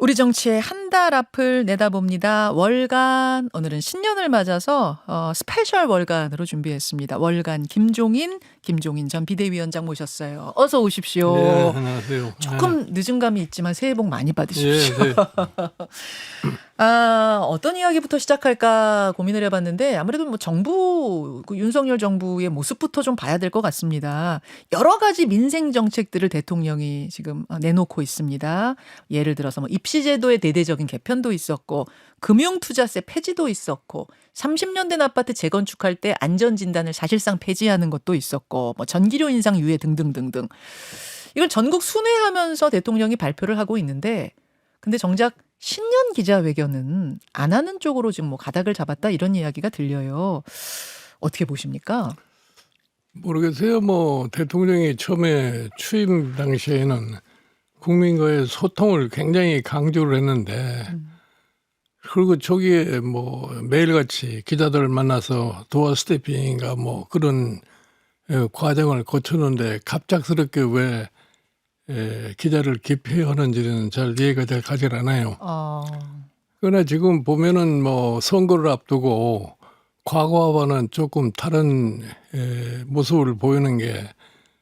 우리 정치의 한 달 앞을 내다봅니다. 월간 오늘은 신년을 맞아서 스페셜 월간으로 준비했습니다. 월간 김종인 전 비대위원장 모셨어요. 어서 오십시오. 네, 안녕하세요. 조금 늦은 감이 있지만 새해 복 많이 받으십시오. 네. 어떤 이야기부터 시작할까 고민을 해봤는데 아무래도 뭐 정부 윤석열 정부의 모습부터 좀 봐야 될 것 같습니다. 여러 가지 민생 정책들을 대통령이 지금 내놓고 있습니다. 예를 들어서 뭐 입시제도의 대대적인 개편도 있었고 금융투자세 폐지도 있었고 30년 된 아파트 재건축할 때 안전진단을 사실상 폐지하는 것도 있었고 뭐 전기료 인상 유예 등등등등. 이걸 전국 순회하면서 대통령이 발표를 하고 있는데 근데 정작 신년 기자회견은 안 하는 쪽으로 지금 뭐 가닥을 잡았다 이런 이야기가 들려요. 어떻게 보십니까? 모르겠어요. 뭐 대통령이 처음에 취임 당시에는 국민과의 소통을 굉장히 강조를 했는데 그리고 초기에 뭐 매일같이 기자들을 만나서 도어 스태핑인가 뭐 그런 과정을 거쳤는데 갑작스럽게 왜 기자를 기피하는지는 잘 이해가 가질 않아요. 그러나 지금 보면은 뭐 선거를 앞두고 과거와는 조금 다른 모습을 보이는 게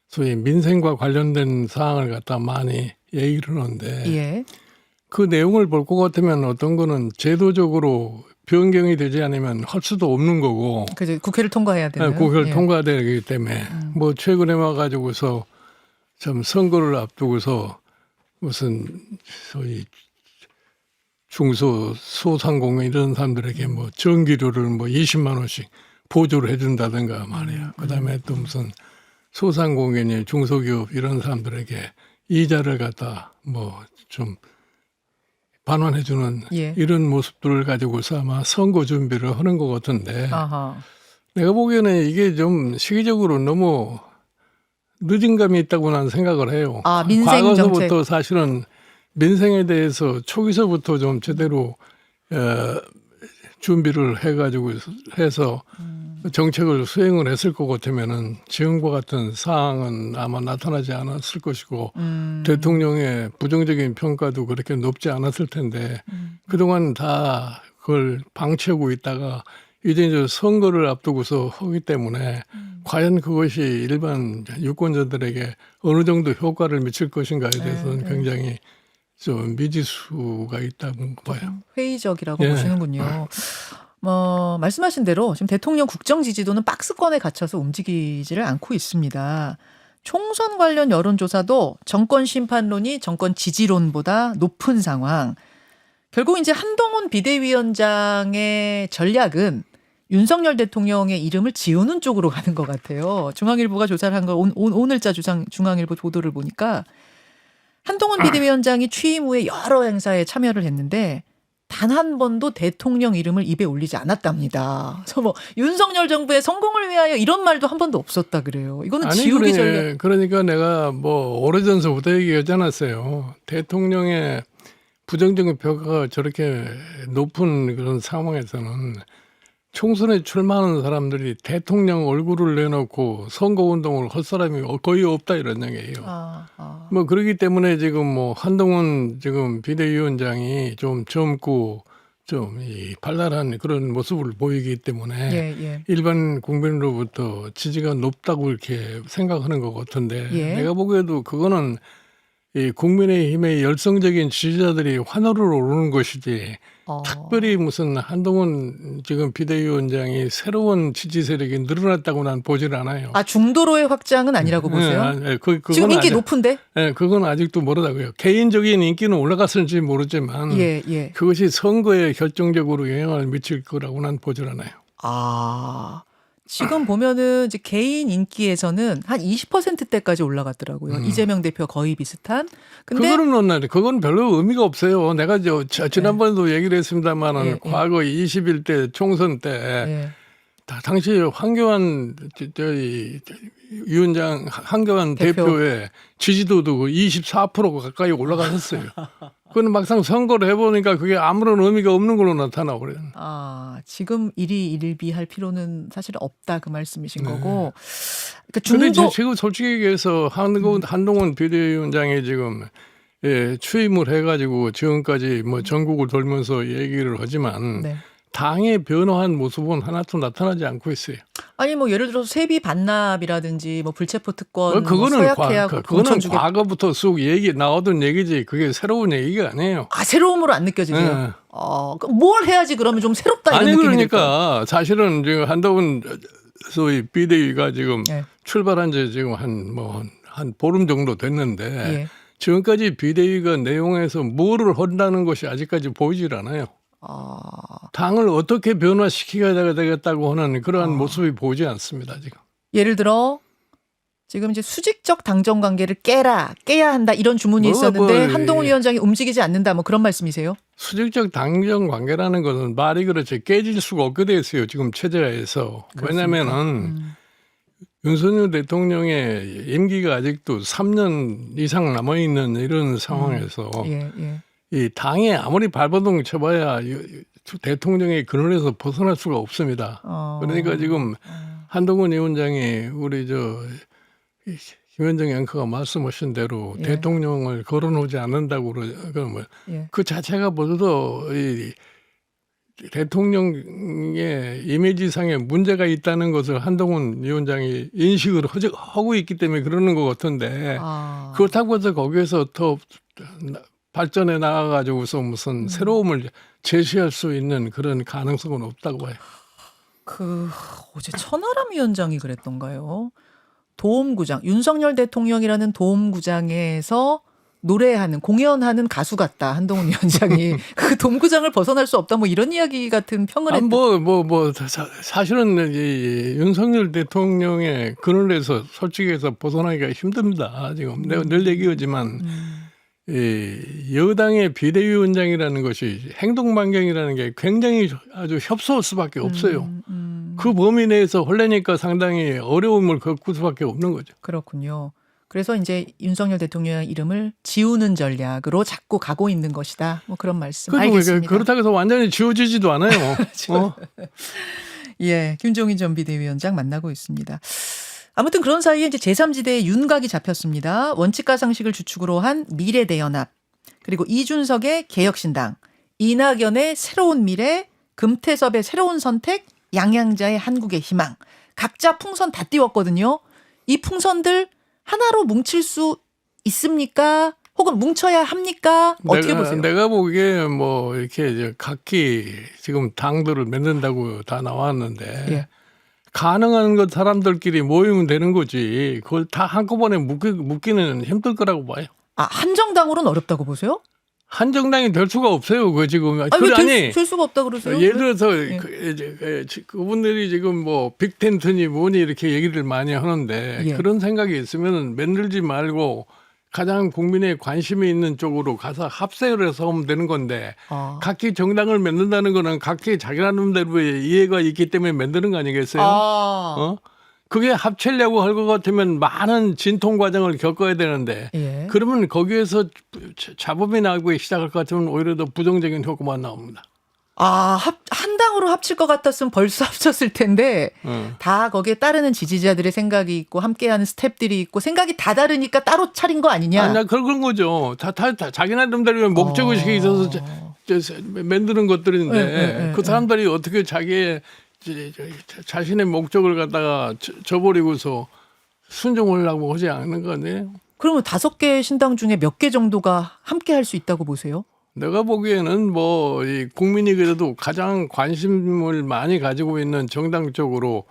소위 민생과 관련된 사항을 갖다 많이 얘기를 하는데 예. 그 내용을 볼 것 같으면 어떤 거는 제도적으로 변경이 되지 않으면 할 수도 없는 거고 그죠. 국회를 통과해야 되는. 국회를 예. 통과해야 되기 때문에 뭐 최근에 와가지고서 참 선거를 앞두고서 무슨 소위 소상공인 이런 사람들에게 뭐 전기료를 뭐 20만 원씩 보조를 해준다든가 말이야. 그다음에 또 무슨 소상공인이 중소기업 이런 사람들에게 이자를 갖다 뭐 좀 반환해주는 예. 이런 모습들을 가지고서 아마 선거 준비를 하는 것 같은데 아하. 내가 보기에는 이게 좀 시기적으로 너무 늦은 감이 있다고 나는 생각을 해요. 민생 과거서부터 정책. 사실은 민생에 대해서 초기서부터 좀 제대로 준비를 해가지고 해서 정책을 수행을 했을 것 같으면은 지금과 같은 사항은 아마 나타나지 않았을 것이고 대통령의 부정적인 평가도 그렇게 높지 않았을 텐데 그동안 다 그걸 방치하고 있다가 이제 선거를 앞두고서 하기 때문에 과연 그것이 일반 유권자들에게 어느 정도 효과를 미칠 것인가에 대해서는 굉장히 좀 미지수가 있다고 봐요. 회의적이라고 예. 보시는군요. 말씀하신 대로 지금 대통령 국정 지지도는 박스권에 갇혀서 움직이지를 않고 있습니다. 총선 관련 여론조사도 정권 심판론이 정권 지지론보다 높은 상황. 결국 이제 한동훈 비대위원장의 전략은 윤석열 대통령의 이름을 지우는 쪽으로 가는 것 같아요. 중앙일보가 조사를 한 거 오늘자 중앙일보 보도를 보니까 한동훈 비대위원장이 취임 후에 여러 행사에 참여를 했는데 단 한 번도 대통령 이름을 입에 올리지 않았답니다. 그래서 뭐 윤석열 정부의 성공을 위하여 이런 말도 한 번도 없었다 그래요. 이거는 지우기 전략. 그러니까 내가 뭐 오래전서부터 얘기하지 않았어요. 대통령의 부정적인 평가가 저렇게 높은 그런 상황에서는 총선에 출마하는 사람들이 대통령 얼굴을 내놓고 선거운동을 할 사람이 거의 없다 이런 얘기예요. 뭐 그렇기 때문에 지금 뭐 한동훈 지금 비대위원장이 좀 젊고 좀 이 발랄한 그런 모습을 보이기 때문에 일반 국민으로부터 지지가 높다고 이렇게 생각하는 것 같은데 내가 보기에도 그거는 이 국민의힘의 열성적인 지지자들이 환호를 오르는 것이지 특별히 무슨 한동훈 지금 비대위원장이 새로운 지지 세력이 늘어났다고 난 보질 않아요. 중도로의 확장은 아니라고 보세요? 지금 인기 높은데? 네, 그건 아직도 모르다고요. 개인적인 인기는 올라갔을지 모르지만 그것이 선거에 결정적으로 영향을 미칠 거라고 난 보질 않아요. 지금 보면은 이제 개인 인기에서는 한 20%대까지 올라갔더라고요. 이재명 대표 거의 비슷한. 근데 그건 별로 의미가 없어요. 내가 지난번에도 얘기를 했습니다만은 과거 21대 총선 때 당시 황교안 위원장 한교안 대표의 지지도도 24% 가까이 올라갔었어요. 그건 막상 선거를 해보니까 그게 아무런 의미가 없는 걸로 나타나고 그래요. 지금 일희일비할 필요는 사실 없다 그 말씀이신 거고. 그러니까 지금 솔직히 얘기해서 한동훈 비대위원장이 지금 취임을 해가지고 지금까지 뭐 전국을 돌면서 얘기를 하지만 네. 당의 변화한 모습은 하나도 나타나지 않고 있어요. 아니 뭐 예를 들어서 세비 반납이라든지 뭐 불체포 특권 뭐 그거는 서약해하고 그거는 주게 과거부터 쑥 얘기 나오던 얘기지. 그게 새로운 얘기가 아니에요. 새로움으로 안 느껴지세요? 예. 그럼 뭘 해야지 그러면 좀 새롭다 이런 아니 느낌이 들까요? 그러니까 사실은 지금 한동훈 소위 비대위가 지금 예. 출발한 지 지금 한 보름 정도 됐는데 예. 지금까지 비대위가 내용에서 뭐를 한다는 것이 아직까지 보이질 않아요. 당을 어떻게 변화시켜야 되겠다고 하는 그러한 모습이 보이지 않습니다. 지금. 예를 들어 지금 이제 수직적 당정 관계를 깨야 한다 이런 주문이 있었는데 한동훈 위원장이 움직이지 않는다 뭐 그런 말씀이세요? 수직적 당정 관계라는 것은 말이 그렇지 깨질 수가 없게 돼 있어요. 지금 체제에서. 왜냐면은 윤석열 대통령의 임기가 아직도 3년 이상 남아 있는 이런 상황에서 이 당에 아무리 발버둥 쳐봐야 대통령의 그늘에서 벗어날 수가 없습니다. 그러니까 지금 한동훈 위원장이 우리 김현정 앵커가 말씀하신 대로 대통령을 거론하지 않는다고 그러면 그 자체가 벌써 이 대통령의 이미지상에 문제가 있다는 것을 한동훈 위원장이 인식을 하고 있기 때문에 그러는 것 같은데 그렇다고 해서 거기에서 더 발전해 나가가지고서 무슨 새로움을 제시할 수 있는 그런 가능성은 없다고 봐요. 어제 천하람 위원장이 그랬던가요? 도움구장, 윤석열 대통령이라는 도움구장에서 노래하는 공연하는 가수 같다 한동훈 위원장이 그 도움구장을 벗어날 수 없다 뭐 이런 이야기 같은 평을 사실은 이 윤석열 대통령의 그늘에서 솔직히 해서 벗어나기가 힘듭니다. 지금 내가 늘 얘기하지만 이 여당의 비대위원장이라는 것이 행동 반경이라는 게 굉장히 아주 협소할 수밖에 없어요. 그 범위 내에서 하려니까 상당히 어려움을 겪을 수밖에 없는 거죠. 그렇군요. 그래서 이제 윤석열 대통령의 이름을 지우는 전략으로 자꾸 가고 있는 것이다. 뭐 그런 말씀. 알겠습니다. 그렇다고 해서 완전히 지워지지도 않아요. 예, 김종인 전 비대위원장 만나고 있습니다. 아무튼 그런 사이에 이제 제3지대의 윤곽이 잡혔습니다. 원칙과 상식을 주축으로 한 미래대연합, 그리고 이준석의 개혁신당, 이낙연의 새로운 미래, 금태섭의 새로운 선택, 양양자의 한국의 희망. 각자 풍선 다 띄웠거든요. 이 풍선들 하나로 뭉칠 수 있습니까? 혹은 뭉쳐야 합니까? 어떻게 보세요? 내가 보기에 뭐 이렇게 각기 지금 당들을 만든다고 다 나왔는데 가능한 것 사람들끼리 모이면 되는 거지. 그걸 다 한꺼번에 묶기는 힘들 거라고 봐요. 한정당으로는 어렵다고 보세요? 한정당이 될 수가 없어요. 그 지금 될 수가 없다 그러세요? 예를 들어서 그분들이 지금 뭐 빅텐트니 뭐니 이렇게 얘기를 많이 하는데 그런 생각이 있으면 만들지 말고 가장 국민의 관심이 있는 쪽으로 가서 합세를 해서 하면 되는 건데 각기 정당을 만든다는 거는 각기 자기 나름대로의 이해가 있기 때문에 만드는 거 아니겠어요? 그게 합치려고 할 것 같으면 많은 진통 과정을 겪어야 되는데 그러면 거기에서 잡음이 나기 시작할 것 같으면 오히려 더 부정적인 효과만 나옵니다. 한 당으로 합칠 것 같았으면 벌써 합쳤을 텐데 다 거기에 따르는 지지자들의 생각이 있고 함께하는 스텝들이 있고 생각이 다 다르니까 따로 차린 거 아니냐? 그런 거죠. 다 자기 나름대로 목적의식이 있어서 만드는 것들인데 그 사람들이 어떻게 자신의 목적을 갖다가 저버리고서 순종하려고 하지 않는 거 아니에요? 그러면 5개 신당 중에 몇 개 정도가 함께 할 수 있다고 보세요? 내가 보기에는 이 국민이 그래도 가장 관심을 많이 가지고 있는 정당 쪽으로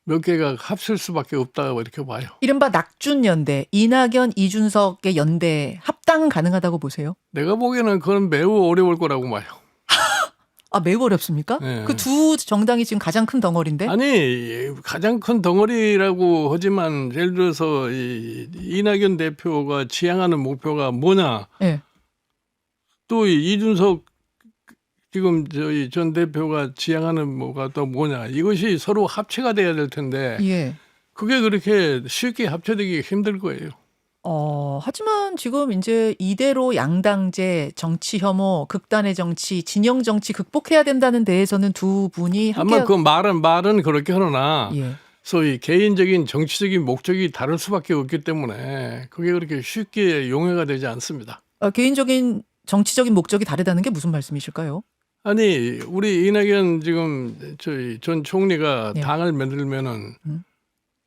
몇 개가 합칠 수밖에 없다고 이렇게 봐요. 이른바 낙준연대, 이낙연, 이준석의 연대 합당은 가능하다고 보세요? 내가 보기에는 그건 매우 어려울 거라고 봐요. 매우 어렵습니까? 그 두 정당이 지금 가장 큰 덩어리인데? 아니 가장 큰 덩어리라고 하지만 예를 들어서 이낙연 대표가 지향하는 목표가 뭐냐? 또 이준석 지금 저희 전 대표가 지향하는 뭐가 또 뭐냐? 이것이 서로 합체가 돼야 될 텐데 그게 그렇게 쉽게 합체되기 힘들 거예요. 하지만 지금 이제 이대로 양당제, 정치 혐오, 극단의 정치, 진영 정치 극복해야 된다는 데에서는 두 분이 함께 아마 그 말은 그렇게 하나 소위 개인적인 정치적인 목적이 다를 수밖에 없기 때문에 그게 그렇게 쉽게 용해가 되지 않습니다. 개인적인 정치적인 목적이 다르다는 게 무슨 말씀이실까요? 아니 우리 이낙연 지금 저희 전 총리가 예. 당을 만들면은 음.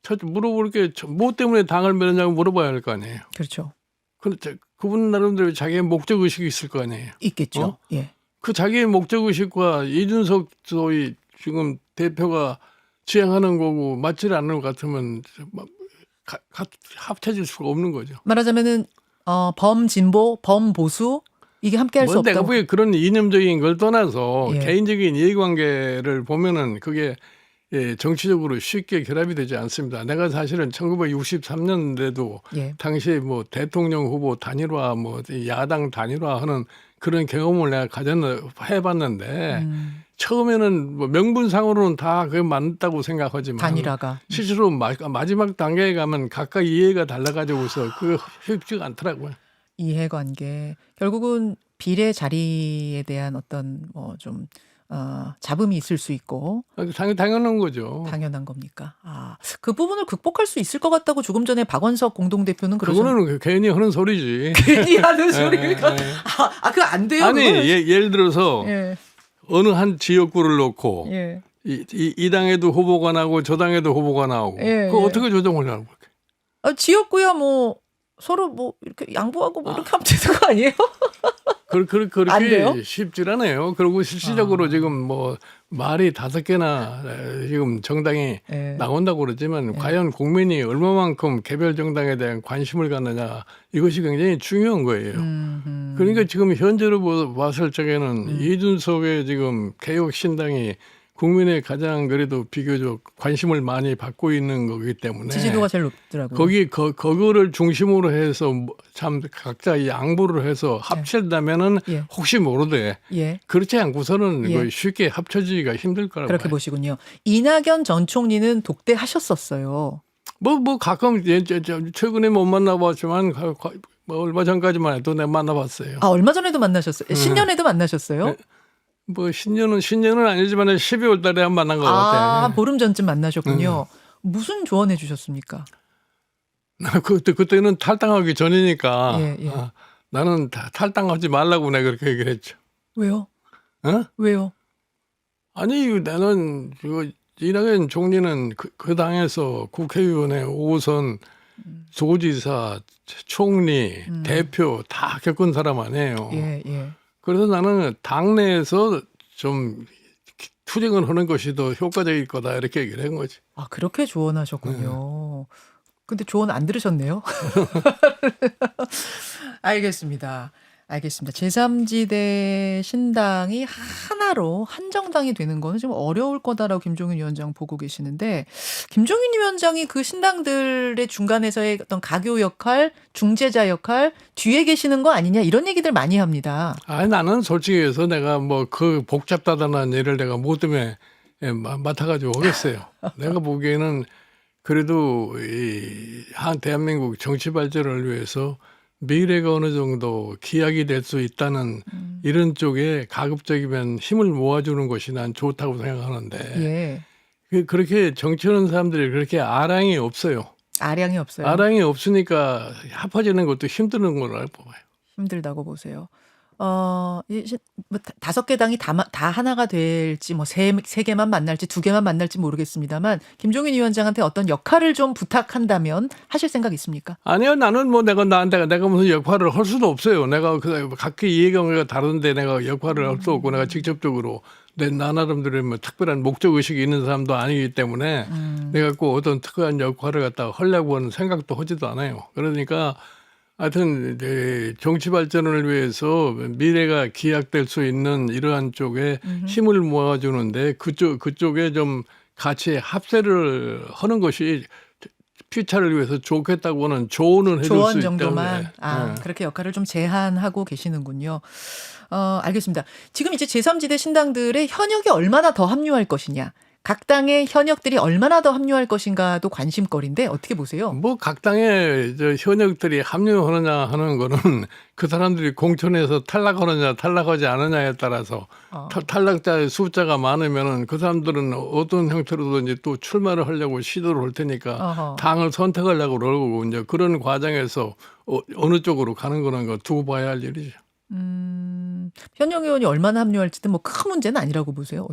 첫 물어볼 게 뭐 때문에 당을 만드냐고 물어봐야 할 거 아니에요. 그렇죠. 그분 나름대로 자기의 목적 의식이 있을 거 아니에요. 있겠죠. 예. 그 자기의 목적 의식과 이준석 소위 지금 대표가 지향하는 거고 맞지 않는 것 같으면 합쳐질 수가 없는 거죠. 말하자면은 범진보, 범보수 이게 함께할 수 뭐 내가 없다고. 보기에 그런 이념적인 걸 떠나서 예. 개인적인 이해관계를 보면은 그게 정치적으로 쉽게 결합이 되지 않습니다. 내가 사실은 1963년대도 예. 당시에 뭐 대통령 후보 단일화, 뭐 야당 단일화하는 그런 경험을 내가 해봤는데 처음에는 뭐 명분상으로는 다 그게 맞다고 생각하지만 단일화가. 실제로 마지막 단계에 가면 각각 이해가 달라가지고서 그거 쉽지가 않더라고요. 이해관계. 결국은 비례 자리에 대한 어떤 뭐 좀 잡음이 있을 수 있고 당연한 거죠. 당연한 겁니까? 그 부분을 극복할 수 있을 것 같다고 조금 전에 박원석 공동대표는 그러셨는데. 그거는 괜히 하는 소리지. 괜히 하는 소리가. 예. 그거 안 돼요. 아니 그거는. 예를 들어서 예. 어느 한 지역구를 놓고 예. 이 당에도 후보가 나오고 저 당에도 후보가 나오고 예, 그거 예. 어떻게 조정을 하는 거야? 지역구야 뭐 서로 뭐 이렇게 양보하고 뭐 이렇게 하면 되는 거 아니에요? 안 돼요? 그렇게 쉽질 않아요. 그리고 실질적으로 지금 뭐 말이 5개나 지금 정당이 예. 나온다고 그러지만 과연 국민이 얼마만큼 개별 정당에 대한 관심을 갖느냐 이것이 굉장히 중요한 거예요. 그러니까 지금 현재로 봤을 적에는 이준석의 지금 개혁신당이 국민의 가장 그래도 비교적 관심을 많이 받고 있는 거기 때문에 지지도가 제일 높더라고요. 그거를 중심으로 해서 참 각자 양보를 해서 합친다면은 예. 혹시 모르되 예. 그렇지 않고서는 예. 이거 쉽게 합쳐지기가 힘들 거라고 그렇게 봐요. 보시군요. 이낙연 전 총리는 독대하셨었어요. 뭐 가끔 최근에 못 만나봤지만 뭐 얼마 전까지만 해도 내가 만나봤어요. 얼마 전에도 만나셨어요. 신년에도 만나셨어요? 네. 뭐 신년은 아니지만 12월 달에 한 만난 것 같아요. 한 보름 전쯤 만나셨군요. 무슨 조언해 주셨습니까? 그때는 탈당하기 전이니까 예. 나는 탈당하지 말라고 내가 그렇게 얘기를 했죠. 왜요? 어? 왜요? 아니 나는 이낙연 총리는 그 당에서 국회의원의 5선 도지사, 총리, 대표 다 겪은 사람 아니에요. 예. 그래서 나는 당내에서 좀 투쟁을 하는 것이 더 효과적일 거다 이렇게 얘기를 한 거지. 그렇게 조언하셨군요. 근데 조언 안 들으셨네요. 알겠습니다. 제3지대 신당이 하나로 한정당이 되는 거는 좀 어려울 거다라고 김종인 위원장 보고 계시는데, 김종인 위원장이 그 신당들의 중간에서의 어떤 가교 역할, 중재자 역할, 뒤에 계시는 거 아니냐 이런 얘기들 많이 합니다. 나는 솔직히 해서 내가 뭐 그 복잡다단한 일을 내가 뭐 때문에 맡아가지고 오겠어요. 내가 보기에는 그래도 한 대한민국 정치 발전을 위해서 미래가 어느 정도 기약이 될 수 있다는 이런 쪽에 가급적이면 힘을 모아주는 것이 난 좋다고 생각하는데 그렇게 정치하는 사람들이 그렇게 아량이 없어요. 아량이 없어요. 아량이 없으니까 합쳐지는 것도 힘드는 거라고 봐요. 힘들다고 보세요. 5개 당이 다 하나가 될지 뭐 3개만 만날지 2개만 만날지 모르겠습니다.만 김종인 위원장한테 어떤 역할을 좀 부탁한다면 하실 생각 있습니까? 아니요, 나는 뭐 내가 무슨 역할을 할 수도 없어요. 내가 각기 이해관계가 다른데 내가 역할을 할 수 없고 내가 직접적으로 나 나름대로 뭐 특별한 목적 의식이 있는 사람도 아니기 때문에 내가 꼭 어떤 특별한 역할을 갖다가 하려고 하는 생각도 하지도 않아요. 그러니까 하여튼 정치 발전을 위해서 미래가 기약될 수 있는 이러한 쪽에 힘을 모아주는데 그쪽에 좀 같이 합세를 하는 것이 피차를 위해서 좋겠다고는 조언을 해줄 조언 수 정도만. 있다고. 그렇게 역할을 좀 제한하고 계시는군요. 알겠습니다. 지금 이제 제3지대 신당들의 현역이 얼마나 더 합류할 것이냐. 각 당의 현역들이 얼마나 더 합류할 것인가도 관심거리인데 어떻게 보세요? 뭐 각 당의 현역들이 합류하느냐 하는 거는 그 사람들이 공천에서 탈락하느냐 탈락하지 않느냐에 따라서 탈락자의 숫자가 많으면은 그 사람들은 어떤 형태로든지 또 출마를 하려고 시도를 할 테니까 어허. 당을 선택하려고 그러고 이제 그런 과정에서 어느 쪽으로 가는 거는 거 두고 봐야 할 일이죠. 현역 의원이 얼마나 합류할지는 뭐 큰 문제는 아니라고 보세요.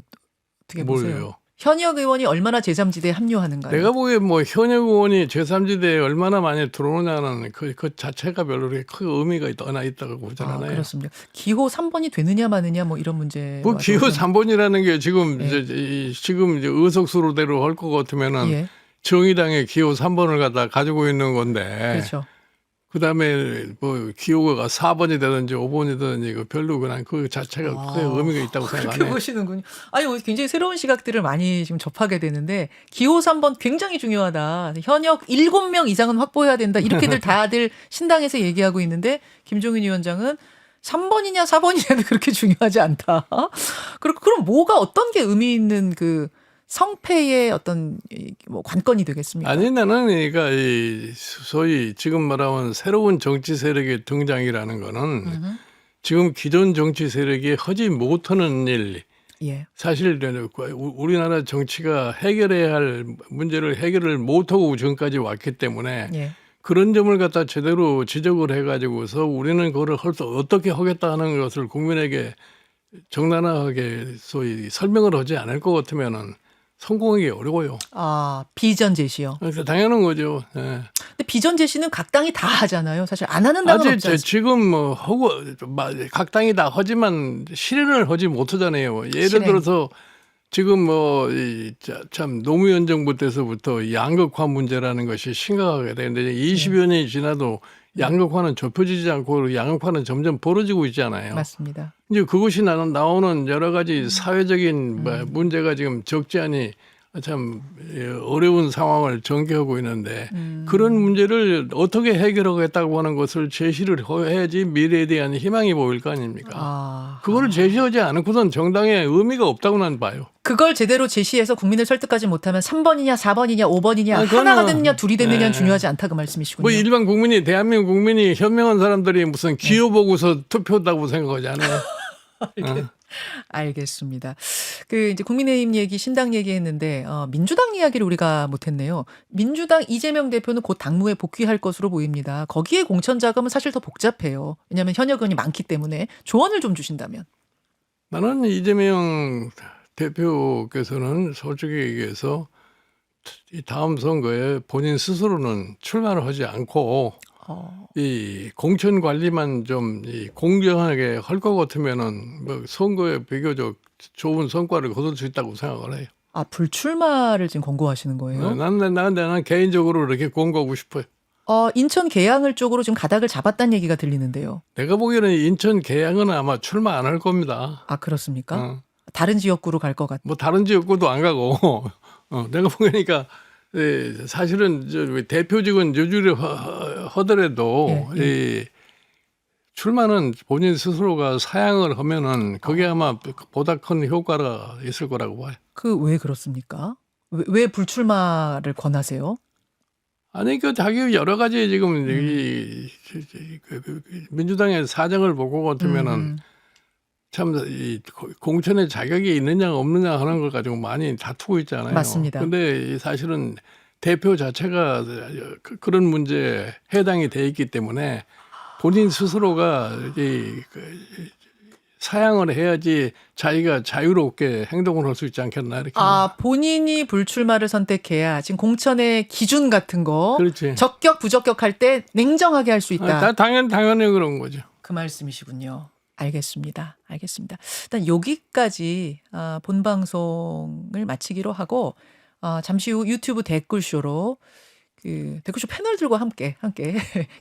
어떻게 보세요? 뭘요? 현역 의원이 얼마나 제3지대에 합류하는가요? 내가 보기에 뭐 현역 의원이 제3지대에 얼마나 많이 들어오냐는 그 자체가 별로 그렇게 큰 의미가 있다고 보진 않아요. 그렇습니다. 기호 3번이 되느냐 마느냐 뭐 이런 문제. 뭐 기호 3번이라는 게 지금 예. 지금 이제 의석수로대로 할 것 같으면은 예. 정의당의 기호 3번을 갖다 가지고 있는 건데 그렇죠. 그다음에 뭐 기호가 4번이 되든지 5번이 되든지 그 별로 그냥 그 자체가 크게 의미가 있다고 생각 안 그렇게 해요. 보시는군요. 아니 굉장히 새로운 시각들을 많이 지금 접하게 되는데 기호 3번 굉장히 중요하다. 현역 7명 이상은 확보해야 된다. 이렇게들 다들 신당에서 얘기하고 있는데 김종인 위원장은 3번이냐 4번이냐도 그렇게 중요하지 않다. 그럼 뭐가 어떤 게 의미 있는 그 성패의 어떤 뭐 관건이 되겠습니까? 아니 나는 그러니까 이 소위 지금 말하면 새로운 정치 세력의 등장이라는 거는 지금 기존 정치 세력이 하지 못하는 일. 예. 사실 우리나라 정치가 해결해야 할 문제를 해결을 못하고 지금까지 왔기 때문에 예. 그런 점을 갖다 제대로 지적을 해가지고서 우리는 그거를 어떻게 하겠다 하는 것을 국민에게 정당하게 소위 설명을 하지 않을 것 같으면은 성공하기 어려워요. 비전 제시요. 그래서 당연한 거죠. 예. 근데 비전 제시는 각 당이 다 하잖아요. 사실 안 하는 당은 없지 않습니까? 지금 뭐 하고 각 당이 다 하지만 실현을 하지 못하잖아요. 예를 실행. 들어서 지금 뭐 참 노무현 정부 때서부터 양극화 문제라는 것이 심각하게 되는데 20여 년이 지나도 양극화는 좁혀지지 않고 양극화는 점점 벌어지고 있잖아요. 맞습니다. 이제 그것이 나오는 여러 가지 사회적인 문제가 지금 적지 않이 참 어려운 상황을 전개하고 있는데 그런 문제를 어떻게 해결하겠다고 하는 것을 제시를 해야지 미래에 대한 희망이 보일 거 아닙니까? 그걸 제시하지 않고선 정당의 의미가 없다고 난 봐요. 그걸 제대로 제시해서 국민을 설득하지 못하면 3번이냐 4번이냐 5번이냐 하나가 되느냐 둘이 되느냐는 중요하지 않다 그 말씀이시군요. 뭐 일반 국민이 대한민국 국민이 현명한 사람들이 무슨 기호 보고서 투표한다고 생각하지 않아요. 알겠습니다. 그 이제 국민의힘 얘기, 신당 얘기했는데 민주당 이야기를 우리가 못했네요. 민주당 이재명 대표는 곧 당무에 복귀할 것으로 보입니다. 거기에 공천 자금은 사실 더 복잡해요. 왜냐하면 현역 의원이 많기 때문에 조언을 좀 주신다면. 나는 이재명 대표께서는 솔직히 얘기해서 이 다음 선거에 본인 스스로는 출마를 하지 않고 이 공천 관리만 좀 공정하게 할 것 같으면은 뭐 선거에 비교적 좋은 성과를 거둘 수 있다고 생각을 해요. 불출마를 지금 권고하시는 거예요? 나는 개인적으로 이렇게 권고하고 싶어요. 인천 계양을 쪽으로 지금 가닥을 잡았다는 얘기가 들리는데요. 내가 보기에는 인천 계양은 아마 출마 안 할 겁니다. 그렇습니까? 다른 지역구로 갈 것 같아요. 뭐 다른 지역구도 안 가고 내가 보니까 사실은 대표직은 유지를 하더라도 이 출마는 본인 스스로가 사양을 하면은 그게 아마 보다 큰 효과가 있을 거라고 봐요. 왜 그렇습니까? 왜 불출마를 권하세요? 아니 자기 여러 가지 지금 이 민주당의 사정을 보고 같으면은 참 이 공천에 자격이 있느냐 없느냐 하는 걸 가지고 많이 다투고 있잖아요. 맞습니다. 근데 사실은 대표 자체가 그런 문제에 해당이 돼 있기 때문에 본인 스스로가 사양을 해야지 자기가 자유롭게 행동을 할 수 있지 않겠나 이렇게. 본인이 불출마를 선택해야 지금 공천의 기준 같은 거 그렇지. 적격 부적격 할 때 냉정하게 할 수 있다. 당연히 그런 거죠. 그 말씀이시군요. 알겠습니다. 일단 여기까지 본 방송을 마치기로 하고 잠시 후 유튜브 댓글쇼로 그 댓글쇼 패널들과 함께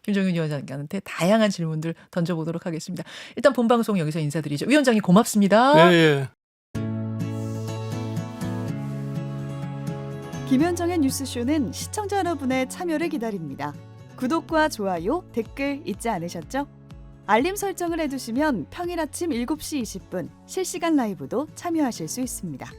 김종인 위원장한테 다양한 질문들 던져보도록 하겠습니다. 일단 본 방송 여기서 인사드리죠. 위원장님 고맙습니다. 네. 김현정의 뉴스쇼는 시청자 여러분의 참여를 기다립니다. 구독과 좋아요, 댓글 잊지 않으셨죠? 알림 설정을 해두시면 평일 아침 7시 20분 실시간 라이브도 참여하실 수 있습니다.